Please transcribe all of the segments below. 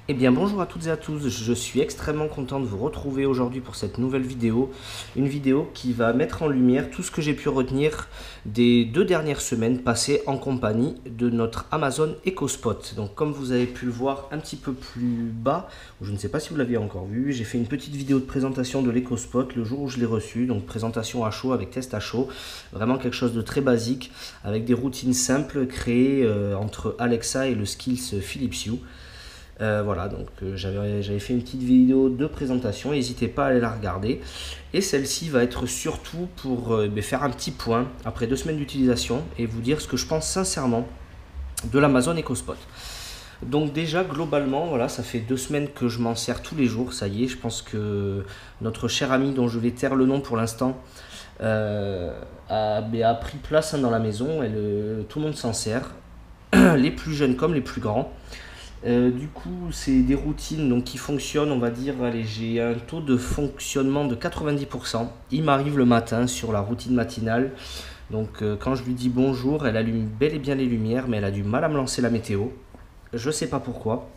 Eh bien bonjour à toutes et à tous, je suis extrêmement content de vous retrouver aujourd'hui pour cette nouvelle vidéo. Une vidéo qui va mettre en lumière tout ce que j'ai pu retenir des 2 dernières semaines passées en compagnie de notre Amazon EcoSpot. Donc comme vous avez pu le voir un petit peu plus bas, je ne sais pas si vous l'aviez encore vu, j'ai fait une petite vidéo de présentation de l'EcoSpot le jour où je l'ai reçu. Donc présentation à chaud avec test à chaud, vraiment quelque chose de très basique avec des routines simples créées entre Alexa et le Skills Philips Hue. Voilà, donc j'avais fait une petite vidéo de présentation, n'hésitez pas à aller la regarder. Et celle-ci va être surtout pour faire un petit point après 2 semaines d'utilisation et vous dire ce que je pense sincèrement de l'Amazon EcoSpot. Donc déjà globalement, voilà, ça fait 2 semaines que je m'en sers tous les jours, ça y est, je pense que notre cher ami dont je vais taire le nom pour l'instant a pris place dans la maison, tout le monde s'en sert, les plus jeunes comme les plus grands. Du coup, c'est des routines donc, qui fonctionnent, on va dire, allez, j'ai un taux de fonctionnement de 90%. Il m'arrive le matin sur la routine matinale. Donc quand je lui dis bonjour, elle allume bel et bien les lumières, mais elle a du mal à me lancer la météo. Je sais pas pourquoi.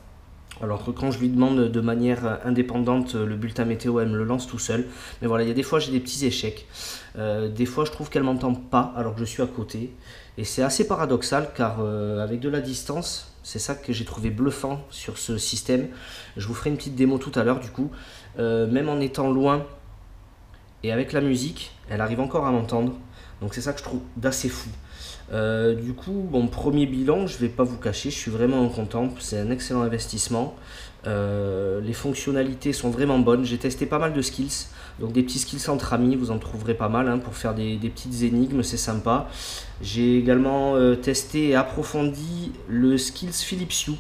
Alors que quand je lui demande de manière indépendante le bulletin météo, elle me le lance tout seul. Mais voilà, il y a des fois j'ai des petits échecs. Des fois je trouve qu'elle m'entend pas alors que je suis à côté. Et c'est assez paradoxal car avec de la distance, c'est ça que j'ai trouvé bluffant sur ce système. Je vous ferai une petite démo tout à l'heure du coup. Même en étant loin et avec la musique, elle arrive encore à m'entendre. Donc c'est ça que je trouve d'assez fou. Du coup, bon, premier bilan, je vais pas vous cacher, je suis vraiment content, c'est un excellent investissement. Les fonctionnalités sont vraiment bonnes, j'ai testé pas mal de skills, donc des petits skills entre amis, vous en trouverez pas mal pour faire des petites énigmes, c'est sympa. J'ai également testé et approfondi le skills Philips Hue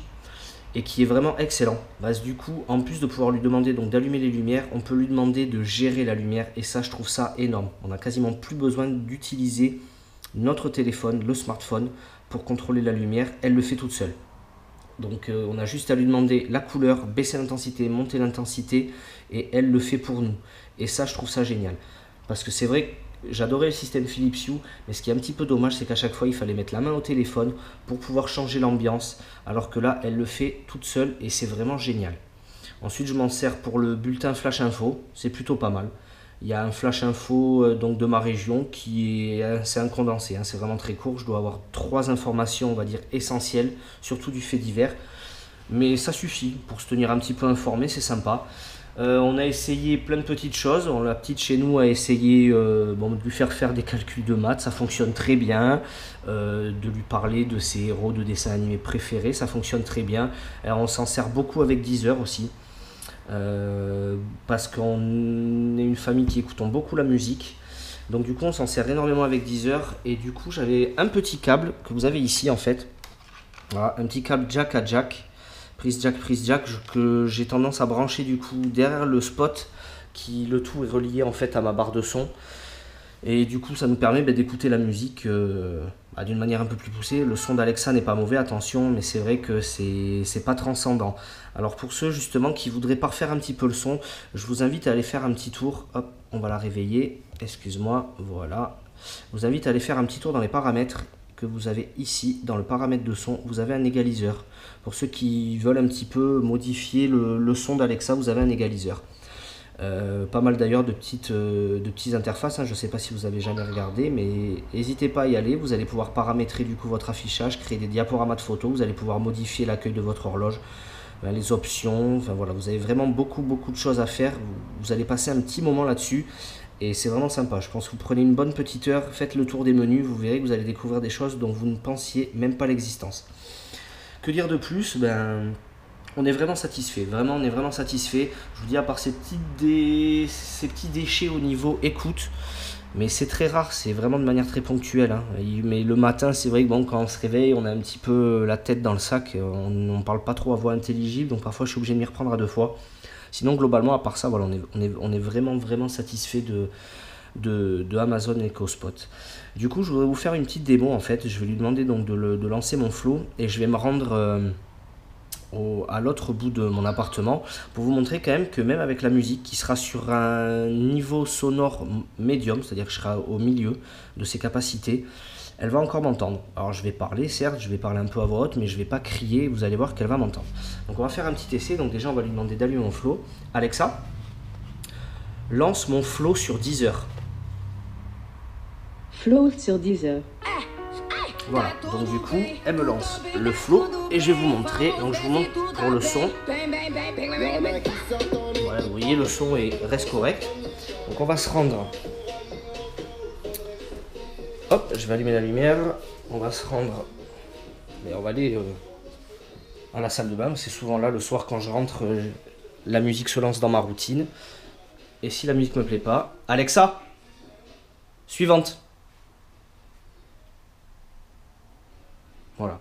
et qui est vraiment excellent. Parce du coup, en plus de pouvoir lui demander donc d'allumer les lumières, on peut lui demander de gérer la lumière et ça, je trouve ça énorme. On n'a quasiment plus besoin d'utiliser notre téléphone, le smartphone, pour contrôler la lumière, elle le fait toute seule. Donc on a juste à lui demander la couleur, baisser l'intensité, monter l'intensité, et elle le fait pour nous. Et ça, je trouve ça génial. Parce que c'est vrai que j'adorais le système Philips Hue, mais ce qui est un petit peu dommage, c'est qu'à chaque fois, il fallait mettre la main au téléphone pour pouvoir changer l'ambiance, alors que là, elle le fait toute seule, et c'est vraiment génial. Ensuite, je m'en sers pour le bulletin Flash Info, c'est plutôt pas mal. Il y a un flash info donc de ma région c'est un condensé, c'est vraiment très court. Je dois avoir 3 informations, on va dire essentielles, surtout du fait divers. Mais ça suffit pour se tenir un petit peu informé, c'est sympa. On a essayé plein de petites choses. La petite chez nous a essayé de lui faire des calculs de maths, ça fonctionne très bien. De lui parler de ses héros de dessins animés préférés, ça fonctionne très bien. Alors, on s'en sert beaucoup avec Deezer aussi. Parce qu'on est une famille qui écoutons beaucoup la musique. Donc du coup on s'en sert énormément avec Deezer. Et du coup j'avais un petit câble que vous avez ici en fait. Voilà, un petit câble jack à jack. Prise jack que j'ai tendance à brancher du coup derrière le spot. Qui le tout est relié en fait à ma barre de son. Et du coup ça nous permet d'écouter la musique d'une manière un peu plus poussée. Le son d'Alexa n'est pas mauvais, attention, mais c'est vrai que c'est pas transcendant. Alors pour ceux justement qui voudraient parfaire un petit peu le son, je vous invite à aller faire un petit tour. Hop, on va la réveiller, excuse-moi, voilà. Je vous invite à aller faire un petit tour dans les paramètres que vous avez ici, dans le paramètre de son, vous avez un égaliseur. Pour ceux qui veulent un petit peu modifier le son d'Alexa, vous avez un égaliseur. Pas mal d'ailleurs de petites interfaces, je ne sais pas si vous avez jamais regardé, mais n'hésitez pas à y aller. Vous allez pouvoir paramétrer du coup votre affichage, créer des diaporamas de photos, vous allez pouvoir modifier l'accueil de votre horloge, les options, enfin voilà, vous avez vraiment beaucoup de choses à faire. Vous allez passer un petit moment là-dessus et c'est vraiment sympa. Je pense que vous prenez une bonne petite heure, faites le tour des menus, vous verrez que vous allez découvrir des choses dont vous ne pensiez même pas l'existence. Que dire de plus? On est vraiment satisfait, vraiment on est vraiment satisfait. Je vous dis à part ces petits déchets au niveau écoute, mais c'est très rare, c'est vraiment de manière très ponctuelle. Mais le matin, c'est vrai que bon, quand on se réveille, on a un petit peu la tête dans le sac, on ne parle pas trop à voix intelligible, donc parfois je suis obligé de m'y reprendre à 2 fois. Sinon globalement, à part ça, voilà, on est vraiment satisfait de Amazon EcoSpot. Du coup, je voudrais vous faire une petite démo en fait. Je vais lui demander donc de lancer mon flow et je vais me rendre à l'autre bout de mon appartement pour vous montrer quand même que même avec la musique qui sera sur un niveau sonore médium, c'est-à-dire que je serai au milieu de ses capacités, elle va encore m'entendre. Alors je vais parler, certes, je vais parler un peu à voix haute, mais je vais pas crier, vous allez voir qu'elle va m'entendre. Donc on va faire un petit essai, donc déjà on va lui demander d'allumer mon flow. Alexa, lance mon flow sur Deezer. Flow sur Deezer. Voilà, donc du coup, elle me lance le flow et je vais vous montrer. Donc je vous montre pour le son. Voilà, vous voyez, le son reste correct. Donc on va se rendre. Hop, je vais allumer la lumière. On va se rendre. Et on va aller à la salle de bain. C'est souvent là le soir quand je rentre, la musique se lance dans ma routine. Et si la musique me plaît pas, Alexa, suivante. Voilà.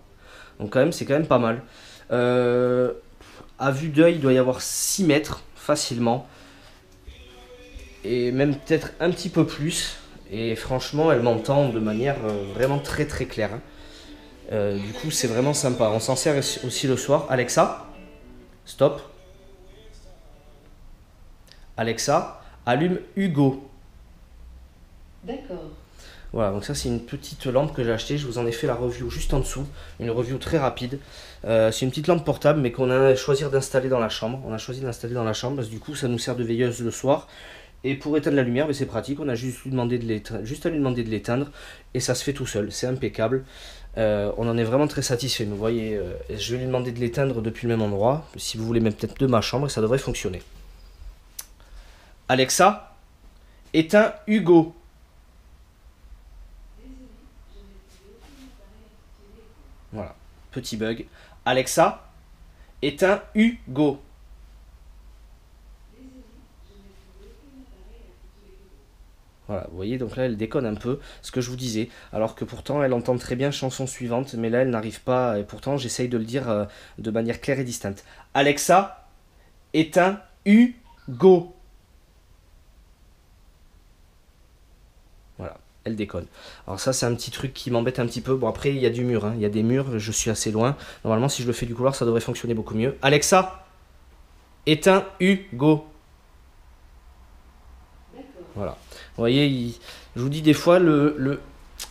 Donc quand même, c'est quand même pas mal. À vue d'œil, il doit y avoir 6 mètres facilement. Et même peut-être un petit peu plus. Et franchement, elle m'entend de manière vraiment très très claire. Du coup, c'est vraiment sympa. On s'en sert aussi le soir. Alexa, stop. Alexa, allume Hugo. D'accord. Voilà, donc ça c'est une petite lampe que j'ai achetée, je vous en ai fait la review juste en dessous, une review très rapide. C'est une petite lampe portable mais qu'on a choisi d'installer dans la chambre. On a choisi d'installer dans la chambre parce que du coup ça nous sert de veilleuse le soir. Et pour éteindre la lumière, c'est pratique, on a juste à lui demander de l'éteindre et ça se fait tout seul, c'est impeccable. On en est vraiment très satisfait, vous voyez, je vais lui demander de l'éteindre depuis le même endroit, si vous voulez même peut-être de ma chambre, ça devrait fonctionner. Alexa, éteins Hugo. Voilà, petit bug. Alexa, éteins Hugo. Voilà, vous voyez, donc là, elle déconne un peu, ce que je vous disais. Alors que pourtant, elle entend très bien chanson suivante, mais là, elle n'arrive pas, et pourtant, j'essaye de le dire de manière claire et distincte. Alexa, éteins Hugo. Voilà. Elle déconne. Alors ça, c'est un petit truc qui m'embête un petit peu. Bon, après, il y a du mur. Il y a des murs, je suis assez loin. Normalement, si je le fais du couloir, ça devrait fonctionner beaucoup mieux. Alexa, éteins Hugo. Voilà. Vous voyez, je vous dis des fois, le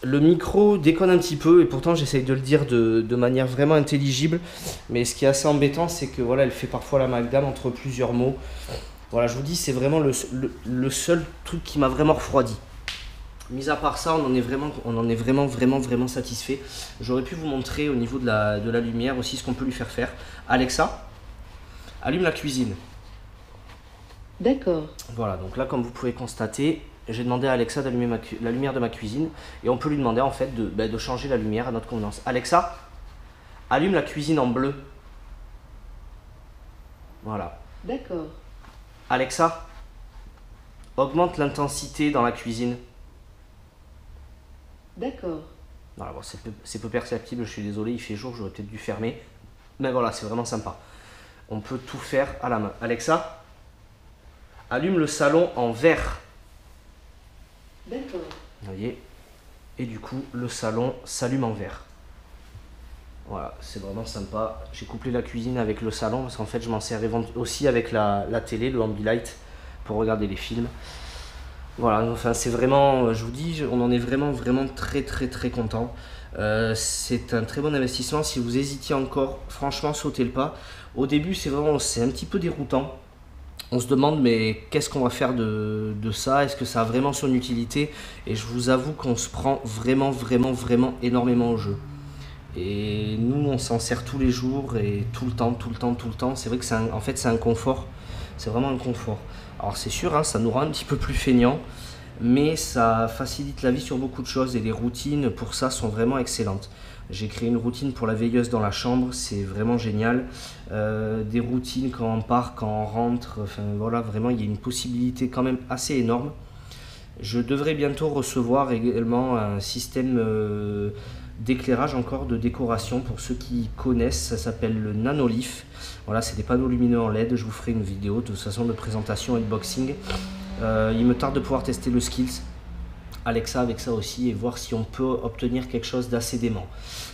micro déconne un petit peu. Et pourtant, j'essaye de le dire de manière vraiment intelligible. Mais ce qui est assez embêtant, c'est que voilà, elle fait parfois l'amalgame entre plusieurs mots. Voilà, je vous dis, c'est vraiment le seul truc qui m'a vraiment refroidi. Mis à part ça, on en est vraiment satisfait. J'aurais pu vous montrer au niveau de la lumière aussi ce qu'on peut lui faire faire. Alexa, allume la cuisine. D'accord. Voilà, donc là comme vous pouvez constater, j'ai demandé à Alexa d'allumer la lumière de ma cuisine. Et on peut lui demander en fait de changer la lumière à notre convenance. Alexa, allume la cuisine en bleu. Voilà. D'accord. Alexa, augmente l'intensité dans la cuisine. D'accord. Voilà, bon, c'est peu perceptible, je suis désolé, il fait jour, j'aurais peut-être dû fermer. Mais voilà, c'est vraiment sympa. On peut tout faire à la main. Alexa, allume le salon en vert. D'accord. Vous voyez? Et du coup, le salon s'allume en vert. Voilà, c'est vraiment sympa. J'ai couplé la cuisine avec le salon parce qu'en fait, je m'en sers aussi avec la télé, le Ambilight, pour regarder les films. Voilà, enfin c'est vraiment, je vous dis, on en est vraiment très content. C'est un très bon investissement. Si vous hésitiez encore, franchement, sautez le pas. Au début, c'est un petit peu déroutant. On se demande, mais qu'est-ce qu'on va faire de ça? Est-ce que ça a vraiment son utilité? Et je vous avoue qu'on se prend vraiment énormément au jeu. Et nous, on s'en sert tous les jours et tout le temps. C'est vrai que en fait, c'est un confort. C'est vraiment un confort. Alors c'est sûr, ça nous rend un petit peu plus feignants, mais ça facilite la vie sur beaucoup de choses et les routines pour ça sont vraiment excellentes. J'ai créé une routine pour la veilleuse dans la chambre, c'est vraiment génial. Des routines quand on part, quand on rentre, enfin voilà, vraiment il y a une possibilité quand même assez énorme. Je devrais bientôt recevoir également un système d'éclairage encore de décoration pour ceux qui connaissent, ça s'appelle le Nanolith. Voilà, c'est des panneaux lumineux en LED, je vous ferai une vidéo de toute façon de présentation et de unboxing. Il me tarde de pouvoir tester le Skills Alexa avec ça aussi et voir si on peut obtenir quelque chose d'assez dément.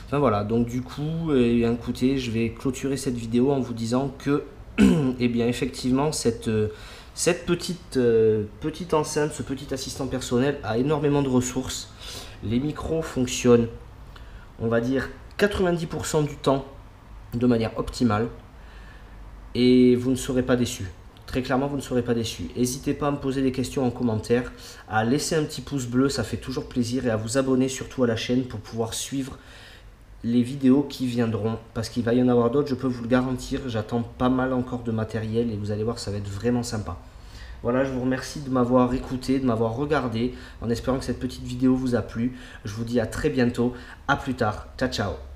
Enfin voilà, donc du coup, écoutez, je vais clôturer cette vidéo en vous disant que, eh bien effectivement, cette petite enceinte, ce petit assistant personnel a énormément de ressources. Les micros fonctionnent, on va dire, 90% du temps de manière optimale et vous ne serez pas déçu. Très clairement, vous ne serez pas déçu. N'hésitez pas à me poser des questions en commentaire, à laisser un petit pouce bleu, ça fait toujours plaisir, et à vous abonner surtout à la chaîne pour pouvoir suivre les vidéos qui viendront, parce qu'il va y en avoir d'autres, je peux vous le garantir. J'attends pas mal encore de matériel et vous allez voir, ça va être vraiment sympa. Voilà, je vous remercie de m'avoir écouté, de m'avoir regardé, en espérant que cette petite vidéo vous a plu. Je vous dis à très bientôt, à plus tard, ciao ciao.